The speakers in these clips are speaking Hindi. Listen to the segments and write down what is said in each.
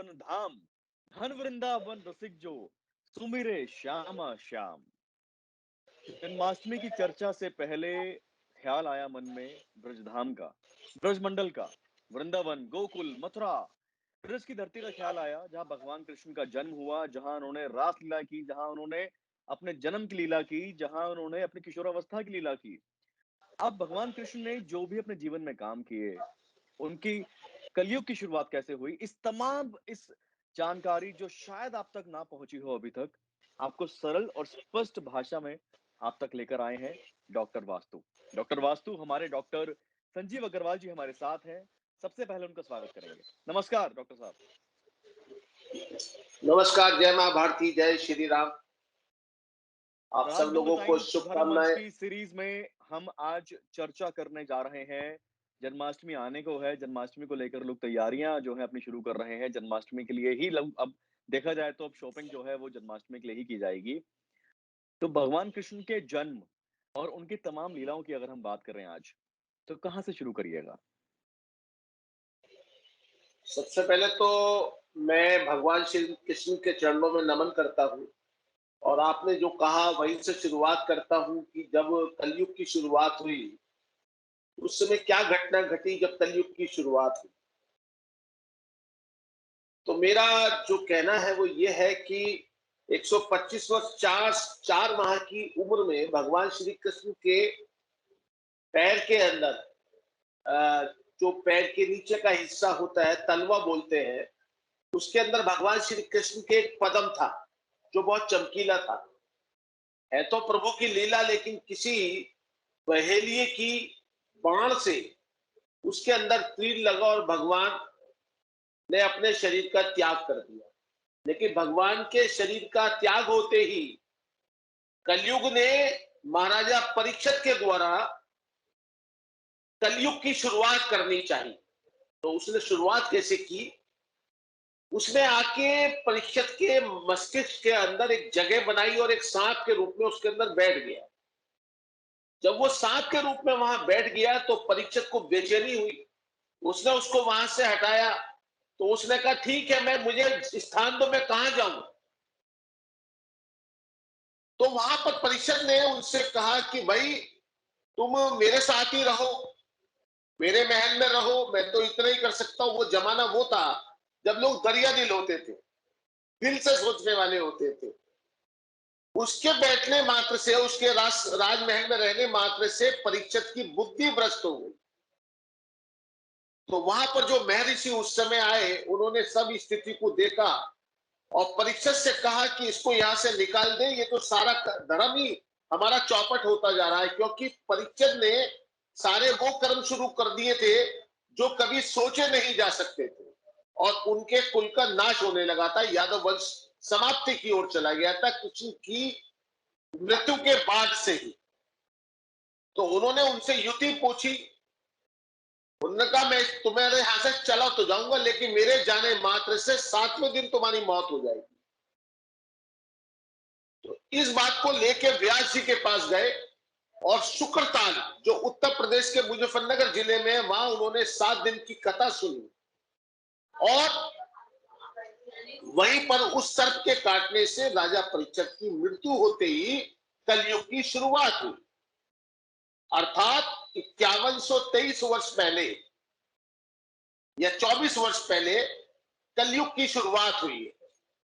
वन धाम, धन वृंदावन रसिक जो, सुमिरे श्यामा श्याम। जन्माष्टमी की चर्चा से पहले ख्याल आया मन में ब्रजधाम का, ब्रजमंडल का, वृंदावन, गोकुल, मथुरा, ब्रज की धरती का ख्याल आया, जहां भगवान कृष्ण का जन्म हुआ, जहां उन्होंने रास लीला की, जहां उन्होंने अपने जन्म की लीला की, जहां उन्होंने अपनी किशोरावस्था की लीला की। अब भगवान कृष्ण ने जो भी अपने जीवन में काम किए, उनकी कलयुग की शुरुआत कैसे हुई, इस जानकारी जो शायद आप तक ना पहुंची हो अभी तक, आपको सरल और स्पष्ट भाषा में आप तक लेकर आए हैं डॉक्टर वास्तु। डॉक्टर वास्तु, हमारे डॉक्टर संजीव अग्रवाल जी हमारे साथ हैं। सबसे पहले उनका स्वागत करेंगे। नमस्कार डॉक्टर साहब। नमस्कार, जय माँ भारती, जय श्री राम। आप सब राजगुरु लोगों को टाइम्स धर्म मंच शुभकामनाएं। की सीरीज में हम आज चर्चा करने जा रहे हैं। जन्माष्टमी आने को है, जन्माष्टमी को लेकर लोग तैयारियां जो है अपनी शुरू कर रहे हैं। जन्माष्टमी के लिए ही लोग, अब देखा जाए तो अब शॉपिंग जो है वो जन्माष्टमी के लिए ही की जाएगी। तो भगवान कृष्ण के जन्म और उनकी तमाम लीलाओं की अगर हम बात करें आज, तो कहाँ से शुरू करिएगा? सबसे पहले तो मैं भगवान श्री कृष्ण के चरणों में नमन करता हूँ और आपने जो कहा वहीं से शुरुआत करता हूँ कि जब कलयुग की शुरुआत हुई, उस समय क्या घटना घटी जब कलयुग की शुरुआत हुई। तो मेरा जो कहना है वो ये है कि 125 वर्ष 4 माह की उम्र में भगवान श्री कृष्ण के पैर के अंदर, जो पैर के नीचे का हिस्सा होता है, तलवा बोलते हैं, उसके अंदर भगवान श्री कृष्ण के एक पदम था जो बहुत चमकीला था। है तो प्रभु की लीला, लेकिन किसी बहेलिए की बाण से उसके अंदर तीर लगा और भगवान ने अपने शरीर का त्याग कर दिया। लेकिन भगवान के शरीर का त्याग होते ही कलयुग ने महाराजा परीक्षित के द्वारा कलयुग की शुरुआत करनी चाहिए। तो उसने शुरुआत कैसे की? उसने आके परीक्षित के मस्तिष्क के अंदर एक जगह बनाई और एक सांप के रूप में उसके अंदर बैठ गया। जब वो सांप के रूप में वहां बैठ गया तो परीक्षित को बेचैनी हुई। उसने उसको वहां से हटाया। तो उसने कहा ठीक है, मुझे स्थान दो, मैं कहां जाऊं। तो वहां पर परीक्षित ने उनसे कहा कि भाई, तुम मेरे साथ ही रहो, मेरे महल में रहो, मैं तो इतना ही कर सकता हूं। वो जमाना वो था जब लोग दरिया दिल होते थे, दिल से सोचने वाले होते थे। उसके बैठने मात्र से, उसके राजमहल में रहने मात्र से परीक्षित की बुद्धि भ्रष्ट हो गई। तो वहां पर जो महर्षि उस समय आए, उन्होंने सब स्थिति को देखा और परीक्षित से कहा कि इसको यहां से निकाल दे, ये तो सारा धर्म ही हमारा चौपट होता जा रहा है। क्योंकि परीक्षित ने सारे वो कर्म शुरू कर दिए थे जो कभी सोचे नहीं जा सकते थे और उनके कुल का नाश होने लगा था। यादव वंश समाप्ति की ओर चला गया था कृष्ण की मृत्यु के बाद से ही। तो उन्होंने उनसे युति पूछी। उन्होंने कहा मैं तुम्हारे यहां से चला तो जाऊंगा, लेकिन मेरे जाने मात्र से 7वें दिन तुम्हारी मौत हो जाएगी। तो इस बात को लेके व्यास जी के पास गए और शुक्रताल, जो उत्तर प्रदेश के मुजफ्फरनगर जिले में है, वहां उन्होंने 7 दिन की कथा सुनी और वहीं पर उस सर्प के काटने से राजा परीक्षित की मृत्यु होते ही कलयुग की शुरुआत हुई। अर्थात 5123 वर्ष पहले या 24 वर्ष पहले कलयुग की शुरुआत हुई है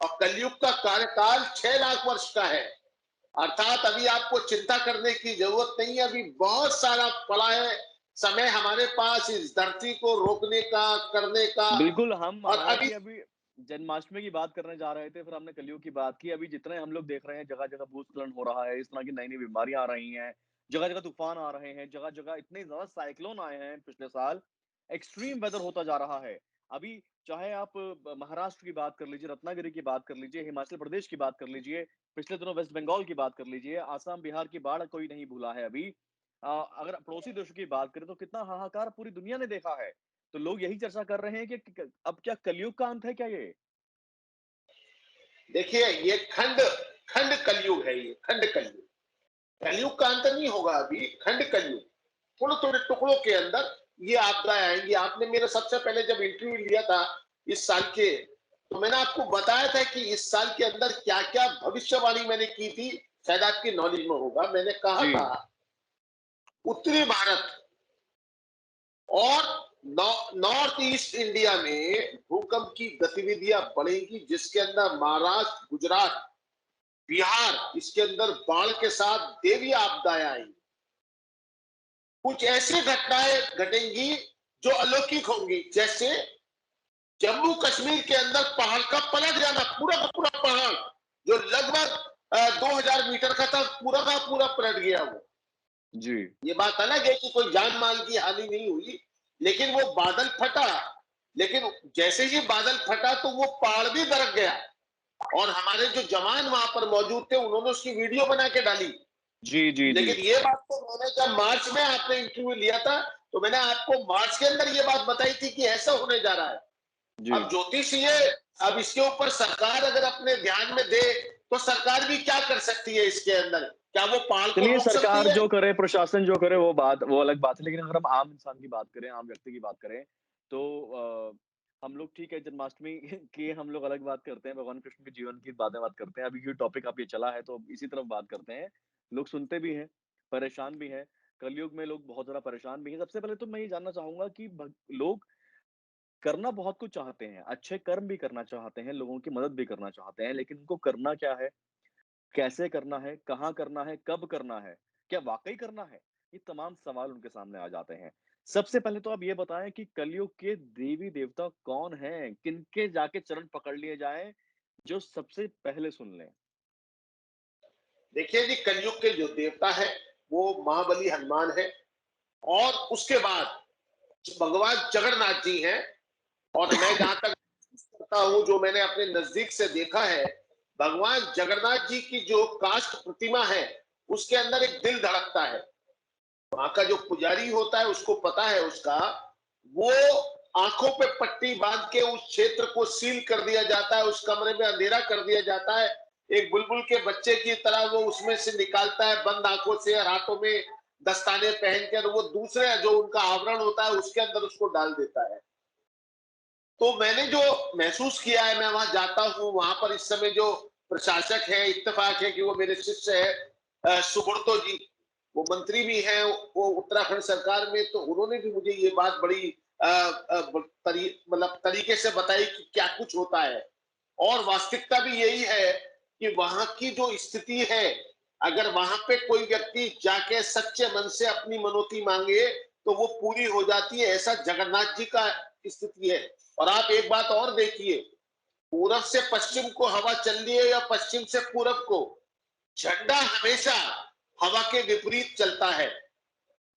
और कलयुग का कार्यकाल 6 लाख वर्ष का है। अर्थात अभी आपको चिंता करने की जरूरत नहीं है, अभी बहुत सारा पड़ा है समय हमारे पास इस धरती को रोकने का, करने का। बिल्कुल, हम और हालाँकि अभी अभी जन्माष्टमी की बात करने जा रहे थे, फिर हमने कलयुग की बात की। अभी जितने हम लोग देख रहे हैं, जगह-जगह भूस्खलन हो रहा है, इस तरह की नई-नई बीमारियाँ आ रही हैं, जगह-जगह तूफ़ान आ रहे हैं, जगह-जगह इतने ज़्यादा साइक्लोन आए हैं पिछले साल, एक्सट्रीम वेदर होता जा रहा है। अभी चाहे आप महाराष्ट्र की बात कर लीजिए, रत्नागिरी की बात कर लीजिए, हिमाचल प्रदेश की बात कर लीजिए, पिछले दिनों वेस्ट बंगाल की बात कर लीजिए, आसाम, बिहार की बाढ़ कोई नहीं भूला है अभी। अगर पड़ोसी देशों की बात करें तो कितना हाहाकार पूरी दुनिया ने देखा है। तो लोग यही चर्चा कर रहे हैं कि अब क्या कलयुग का अंत है क्या ये? देखिए, ये खंड खंड कलयुग है, ये खंड कलयुग। कलयुग का अंत नहीं होगा, अभी खंड कलयुग, थोड़े थोड़े टुकड़ों के अंदर ये आपदाएं आएंगी। आपने मेरा सबसे पहले जब इंटरव्यू लिया था इस साल के तो मैंने आपको बताया था कि इस साल के अंदर क्या-क्या भविष्यवाणी मैंने की थी, शायद आपकी नॉलेज में होगा। मैंने कहा जी, था उत्तरी भारत और नॉर्थ ईस्ट इंडिया में भूकंप की गतिविधियां बढ़ेंगी, जिसके अंदर महाराष्ट्र, गुजरात, बिहार, इसके अंदर बाढ़ के साथ देवी आपदाएं आएंगी। कुछ ऐसी घटनाएं घटेंगी जो अलौकिक होंगी, जैसे जम्मू कश्मीर के अंदर पहाड़ का पलट जाना, पूरा का पूरा पहाड़ जो लगभग 2000 मीटर का था, पूरा का पूरा पलट गया वो। जी। ये बात अलग है कि कोई जान माल की हानि नहीं हुई, लेकिन वो बादल फटा। लेकिन जैसे ही बादल फटा तो वो पहाड़ भी दरक गया, और हमारे जो जवान वहां पर मौजूद थे उन्होंने उसकी वीडियो बना के डाली। जी, जी, जी। लेकिन ये बात तो मैंने जब मार्च में आपने इंटरव्यू लिया था, तो मैंने आपको मार्च के अंदर ये बात बताई थी कि ऐसा होने जा रहा है। जी। अब ज्योतिषीय, अब इसके ऊपर सरकार अगर अपने ध्यान में दे, तो सरकार भी क्या कर सकती है इसके अंदर? क्या वो पहाड़ को चलिए रोक सकती सरकार है? जो करे, प्रशासन जो करे वो अलग बात है। लेकिन अगर हम आम इंसान की बात करें, आम व्यक्ति की बात करें, तो हम लोग ठीक है जन्माष्टमी की हम लोग अलग बात करते हैं, भगवान कृष्ण के जीवन की बात करते हैं। अभी ये टॉपिक अब ये चला है तो इसी तरफ बात करते हैं। लोग सुनते भी हैं, परेशान भी हैं। कलयुग में लोग बहुत ज़्यादा परेशान भी हैं। सबसे पहले तो मैं ये जानना चाहूँगा कि भग लोग करना बहुत कुछ चाहते हैं, अच्छे कर्म भी करना चाहते हैं, लोगों की मदद भी करना चाहते हैं, लेकिन उनको करना क्या है? कैसे करना है, कहाँ करना है, कब करना है, क्या वाक़ई करना है? ये तमाम सवाल उनके सामने आ जाते हैं। सबसे पहले तो आप ये बताएँ कि कलयुग के देवी-देवता कौन हैं? किनके जाके चरण पकड़ लिए जाएँ, जो सबसे पहले सुन लें? देखिए जी, कलयुग के जो देवता है वो महाबली हनुमान है, और उसके बाद भगवान जगन्नाथ जी हैं। और मैं जहां तक करता हूं, जो मैंने अपने नजदीक से देखा है, भगवान जगन्नाथ जी की जो काष्ठ प्रतिमा है, उसके अंदर एक दिल धड़कता है। वहां का जो पुजारी होता है उसको पता है उसका, वो आंखों पे पट्टी बांध के उस क्षेत्र को सील कर दिया जाता है, उस कमरे में अंधेरा कर दिया जाता है। एक बुलबुल के बच्चे की तरह वो उसमें से निकालता है बंद आंखों से, और हाथों में दस्ताने पहनकर वो दूसरे जो उनका आवरण होता है उसके अंदर उसको डाल देता है। तो मैंने जो महसूस किया है, मैं वहां जाता हूँ, वहां पर इस समय जो प्रशासक है, इत्तेफाक है कि वो मेरे शिष्य है, सुब्रतो जी, वो मंत्री भी हैं, वो उत्तराखंड सरकार में, तो उन्होंने भी मुझे ये बात बड़ी मतलब तरीके से बताई कि क्या कुछ होता है। और वास्तविकता भी यही है कि वहां की जो स्थिति है, अगर वहां पे कोई व्यक्ति जाके सच्चे मन से अपनी मनोती मांगे तो वो पूरी हो जाती है, ऐसा जगन्नाथ जी का स्थिति है। और आप एक बात और देखिए, पूरब से पश्चिम को हवा चल रही है या पश्चिम से पूरब को, झंडा हमेशा हवा के विपरीत चलता है।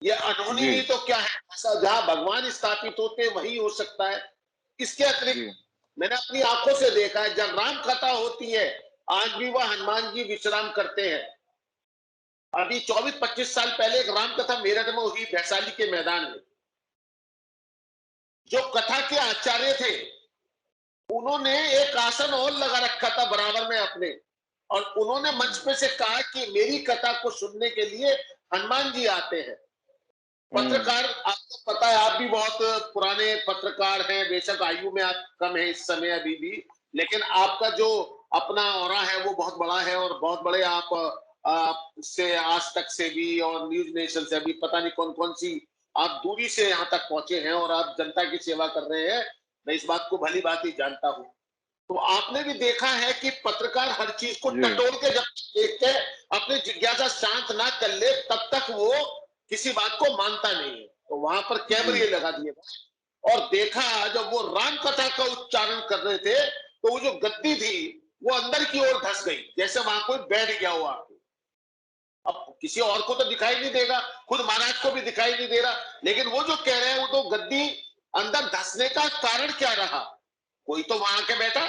ये अनहोनी जी, नहीं तो क्या है, ऐसा जहां भगवान स्थापित होते हैं वही हो सकता है। इसके अतिरिक्त जी, मैंने अपनी आंखों से देखा है, जब राम कथा होती है, आज भी वह हनुमान जी विश्राम करते हैं। अभी 24-25 साल पहले एक राम कथा मेरठ में हुई, वैशाली के मैदान में। जो कथा के आचार्य थे, उन्होंने एक आसन और लगा रखा था बराबर में अपने, और उन्होंने मंच हुँ, पे से कहा कि मेरी कथा को सुनने के लिए हनुमान जी आते हैं। हुँ, पत्रकार, आपको पता है, आप भी बहुत पुराने पत्रकार हैं, बेशक आयु में आप कम है इस समय अभी भी, लेकिन आपका जो अपना ऑरा है वो बहुत बड़ा है, और बहुत बड़े आप से आज तक से भी और न्यूज नेशन से भी पता नहीं कौन कौन सी आप दूरी से यहाँ तक पहुंचे हैं, और आप जनता की सेवा कर रहे हैं। मैं इस बात को भली बात ही जानता हूँ। तो आपने भी देखा है कि पत्रकार हर चीज को जी, टटोल के जब देख के अपनी जिज्ञासा शांत ना कर ले, तब तक वो किसी बात को मानता नहीं है। तो वहां पर जी, कैमरे लगा दिए गए, और देखा जब वो राम कथा का उच्चारण कर रहे थे, तो वो जो गद्दी थी वो अंदर की ओर धस गई, जैसे वहां कोई बैठ गया हुआ। अब किसी और को तो दिखाई नहीं देगा, खुद महाराज को भी दिखाई नहीं दे रहा, लेकिन वो जो कह रहे हैं वो तो गद्दी अंदर धसने का कारण क्या रहा? कोई तो वहां के बैठा,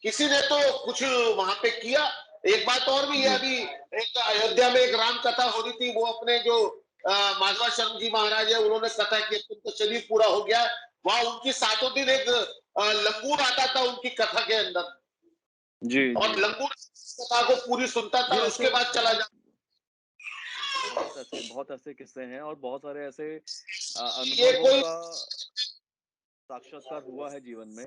किसी ने तो कुछ वहां पे किया। एक बात और भी है, जी, अभी एक अयोध्या में एक राम कथा हो रही थी, वो अपने जो माधवा शर्मा जी महाराज है, उन्होंने कथा की, उनका शरीर पूरा हो गया। वहां उनकी सातों दिन एक लंगूर आता था उनकी कथा के अंदर, जी, और जी। लंगूर कथा को पूरी सुनता था, जी, उसके ऐसे बाद चला जाता। बहुत ऐसे किस्से हैं और बहुत सारे ऐसे ये अनुभवों कोई का साक्षात्कार हुआ है जीवन में।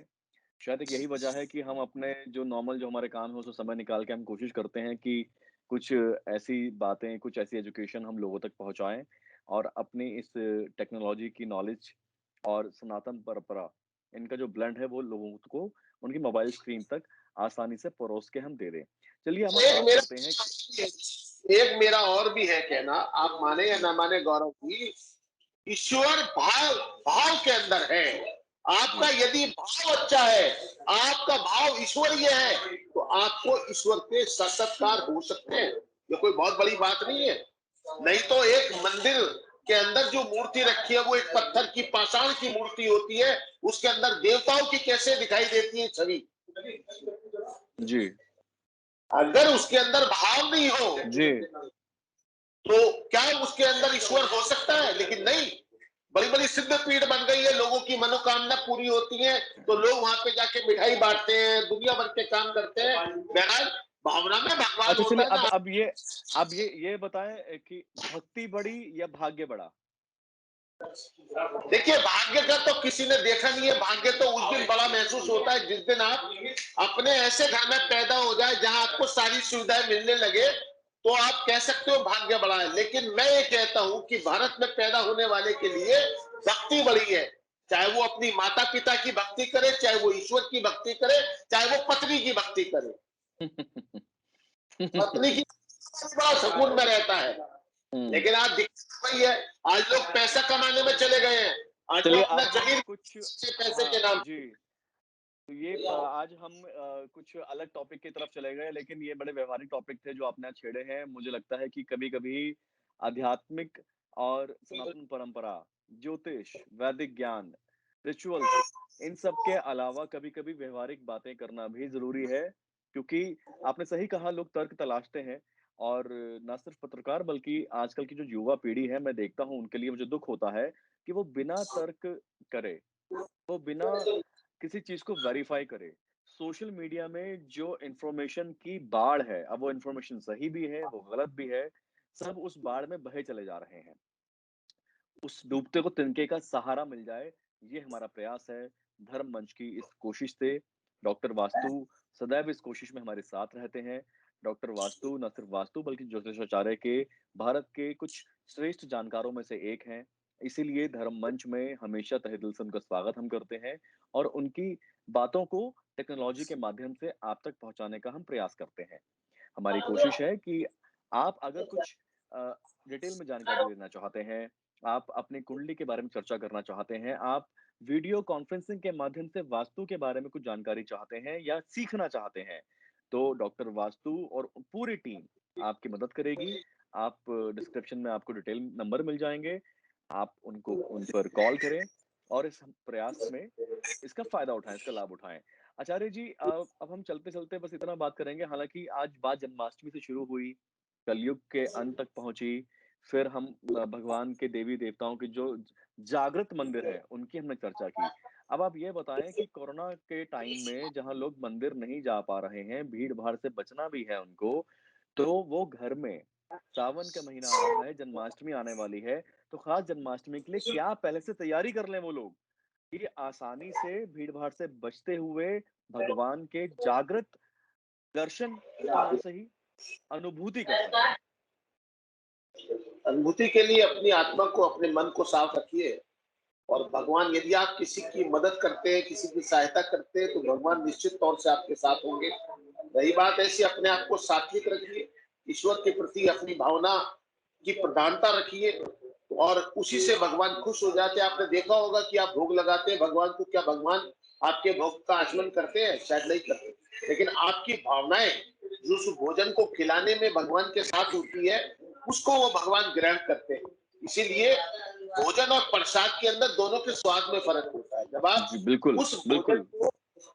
शायद एक यही वजह है कि हम अपने जो नॉर्मल जो हमारे काम है उसमें समय निकाल के हम कोशिश करते हैं कि कुछ ऐसी बातें, कुछ ऐसी एजुकेशन हम लोगों तक पहुँचाएँ और अपनी इस टेक्नोलॉजी की नॉलेज और सनातन परंपरा, इनका जो ब्लेंड है वो लोगों को उनकी मोबाइल स्क्रीन तक आसानी से परोस के हम दे दें। चलिए हम अब एक बात मेरा करते हैं कि एक मेरा और भी है कहना, आप माने या ना माने गौरव जी, ईश्वर भाव भाव के अंदर है। आपका जी, यदि भाव अच्छा है, आपका भाव ईश्वरीय है, तो आपको ईश्वर के साक्षात्कार हो सकते हैं। ये कोई बहुत बड़ी बात नहीं है। नहीं तो एक मंदिर के अंदर जो मूर्ति रखी है वो एक पत्थर की पाषाण की मूर्ति होती है, उसके अंदर देवताओं की कैसे दिखाई देती है छवि। जी, अगर उसके अंदर भाव नहीं हो जी। तो क्या उसके अंदर ईश्वर हो सकता है? लेकिन नहीं, बड़ी बड़ी सिद्ध पीठ बन गई है, लोगों की मनोकामना पूरी होती है तो लोग वहां पे जाके मिठाई बांटते हैं, दुनिया भर के काम करते हैं। बहरहाल भावना में भगवान अच्छा होता चलिए है ना। अब ये बताएँ कि भक्ति बड़ी या भाग्य बड़ा? देखिए, भाग्य का तो किसी ने देखा नहीं है। भाग्य तो उस दिन बड़ा महसूस होता है जिस दिन आप अपने ऐसे घर में पैदा हो जाए जहां आपको सारी सुविधाएं मिलने लगे, तो आप कह सकते हो भाग्य बड़ा है। लेकिन मैं ये कहता हूं कि भारत में पैदा होने वाले के लिए भक्ति बड़ी है। चाहे वो अपनी माता पिता की भक्ति करे, चाहे वो ईश्वर की भक्ति करे, चाहे वो पत्नी की भक्ति करे। पत्नी की बड़ा सुकून में रहता है। हुँ। लेकिन आज दिक्कत वही है, आज लोग पैसा कमाने में चले गए हैं। आज वो चलिए अपना अब हम जमीन कुछ पैसे के हाँ, नाम। जी। तो ये आज हम कुछ अलग टॉपिक की तरफ चले गए, लेकिन ये बड़े व्यावहारिक टॉपिक थे जो आपने आज छेड़े हैं। मुझे लगता है कि कभी-कभी आध्यात्मिक और सनातन परंपरा, ज्योतिष, वैदिक ज्ञान, रिचुअल्स, इन सब के अलावा कभी-कभी व्यावहारिक बातें करना भी ज़रूरी है, क्योंकि आपने सही कहा लोग तर्क तलाशते हैं और ना सिर्फ पत्रकार बल्कि आजकल की जो युवा पीढ़ी है, मैं देखता हूँ उनके लिए मुझे दुःख होता है कि वो बिना तर्क करे, वो बिना किसी चीज़ को वेरीफ़ाई करे। सोशल मीडिया में जो इन्फॉर्मेशन की बाढ़ है, अब वो इन्फॉर्मेशन सही भी है, वो गलत भी है, सब उस बाढ़ में बहे चले जा रहे हैं। उस डूबते को तिनके का सहारा मिल जाए, ये हमारा प्रयास है। धर्म मंच की इस कोशिश से डॉक्टर वास्तु सदैव इस कोशिश में हमारे साथ रहते हैं। डॉक्टर वास्तु न सिर्फ वास्तु बल्कि ज्योतिषाचार्य के भारत के कुछ श्रेष्ठ जानकारों में से एक हैं। इसीलिए धर्म मंच में हमेशा तहे दिल से उनका स्वागत हम करते हैं और उनकी बातों को टेक्नोलॉजी के माध्यम से आप तक पहुँचाने का हम प्रयास करते हैं। हमारी कोशिश है कि आप अगर कुछ अ, डिटेल में जानकारी लेना चाहते हैं, आप अपनी कुंडली के बारे में चर्चा करना चाहते हैं, आप वीडियो कॉन्फ्रेंसिंग के माध्यम से वास्तु के बारे में कुछ जानकारी चाहते हैं या सीखना चाहते हैं, तो डॉक्टर वास्तु और पूरी टीम आपकी मदद करेगी। आप डिस्क्रिप्शन में आपको डिटेल नंबर मिल जाएँगे। आप उनको उन पर कॉल करें और इस प्रयास में इसका फ़ायदा उठाएँ, इसका लाभ उठाएँ। आचार्य जी अब हम चलते-चलते बस इतना बात करेंगे, हालाँकि आज बात जन्माष्टमी से शुरू हुई, कलयुग के अंत तक पहुँची, फिर हम भगवान के देवी-देवताओं के जो जागृत मंदिर हैं, उनकी हमने चर्चा की। अब आप ये बताएँ कि कोरोना के टाइम में जहाँ लोग मंदिर नहीं जा पा रहे हैं, भीड़-भाड़ से बचना भी है उनको, तो वो घर में सावन का महीना आ रहा है, जन्माष्टमी आने वाली है, तो खास जन्माष्टमी के लिए क्या पहले से तैयारी कर लें वो लोग? ये आसानी से भीड़-भाड़ से बचते हुए भगवान के जागृत दर्शन तो ना सही, अनुभूति कर सकें। अनुभूति के लिए अपनी आत्मा को, अपने मन को साफ रखिए। और भगवान, यदि आप किसी की मदद करते हैं, किसी की सहायता करते हैं, तो भगवान निश्चित तौर से आपके साथ होंगे। रही बात ऐसी, अपने आप को सात्विक रखिए, ईश्वर के प्रति अपनी भावना की प्रधानता रखिए और उसी से भगवान खुश हो जाते हैं। आपने देखा होगा कि आप भोग लगाते हैं भगवान को, क्या भगवान आपके भोग का आचमन करते हैं? शायद नहीं करते। लेकिन आपकी भावनाएं जो उस भोजन को खिलाने में भगवान के साथ होती है, उसको वो भगवान ग्रहण करते हैं। इसीलिए भोजन और प्रसाद के अंदर दोनों के स्वाद में फर्क होता है। जब आप जी, बिल्कुल, उस भोजन बिल्कुल। को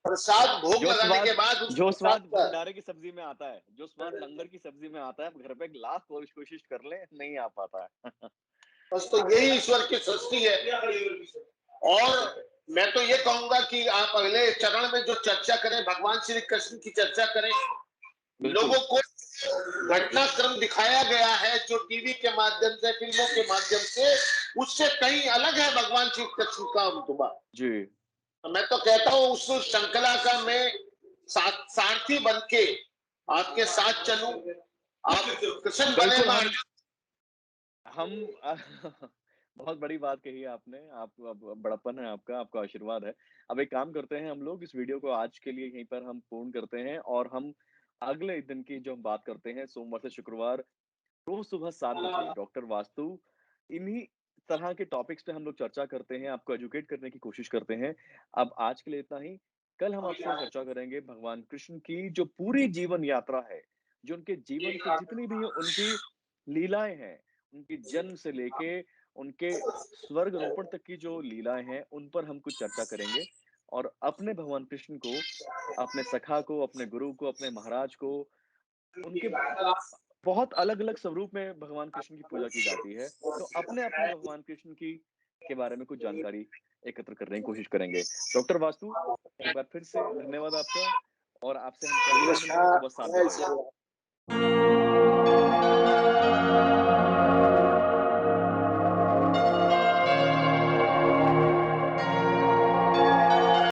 प्रसाद भोग जो लगाने के स्वाद बाद उस जो प्रसाद स्वाद का, भंडारे की सब्ज़ी में आता है, जो स्वाद लंगर की सब्ज़ी में आता है, आप घर पे एक लाख कोशिश कर लें, नहीं आ पाता है। बस तो यही ईश्वर की सृष्टि है। और मैं तो ये कहूंगा कि आप अगले चरण में जो चर्चा करें, भगवान श्री कृष्ण की चर्चा करें। बिल्कुल। लोगों को घटनाक्रम दिखाया गया है जो टीवी के माध्यम से, फिल्मों के माध्यम से, उससे कहीं अलग है भगवान श्री कृष्ण का अवतुबा। जी। मैं तो कहता हूँ उस श्रृंखला का मैं सारथी बन के आपके साथ चलूं, आप कृष्ण बने बिल्कुल मां। हम बहुत बड़ी बात कही है आपने। आप अब बड़प्पन है आपका, आपका आशीर्वाद है। अब एक काम करते हैं हम लोग इस वीडियो को आज के लिए यहीं पर हम पूर्ण करते हैं और हम अगले दिन की जो हम बात करते हैं सोमवार से शुक्रवार रोज़ सुबह 7 बजे डॉक्टर वास्तु इन्हीं तरह के टॉपिक्स पे हम लोग चर्चा करते हैं, आपको एजुकेट करने की कोशिश करते हैं। अब आज के लिए इतना ही। कल हम आपसे चर्चा करेंगे भगवान कृष्ण की जो पूरी जीवन यात्रा है, जो उनके जीवन के जितनी भी उनकी लीलाएँ हैं, उनके जन्म से लेके उनके स्वर्गरोपण तक की जो लीलाएँ हैं, उन पर हम कुछ चर्चा करेंगे और अपने भगवान कृष्ण को, अपने सखा को, अपने गुरु को, अपने महाराज को, उनके बहुत अलग-अलग स्वरूप में भगवान कृष्ण की पूजा की जाती है। तो अपने-अपने भगवान कृष्ण की के बारे में कुछ जानकारी एकत्र करने की कोशिश करेंगे। डॉक्टर वास्तु, एक बार फिर से धन्यवाद आपका और आपसे हम कल फिर मिलेंगे नमस्कार, सुबह 7 जय बजे। श्री राम।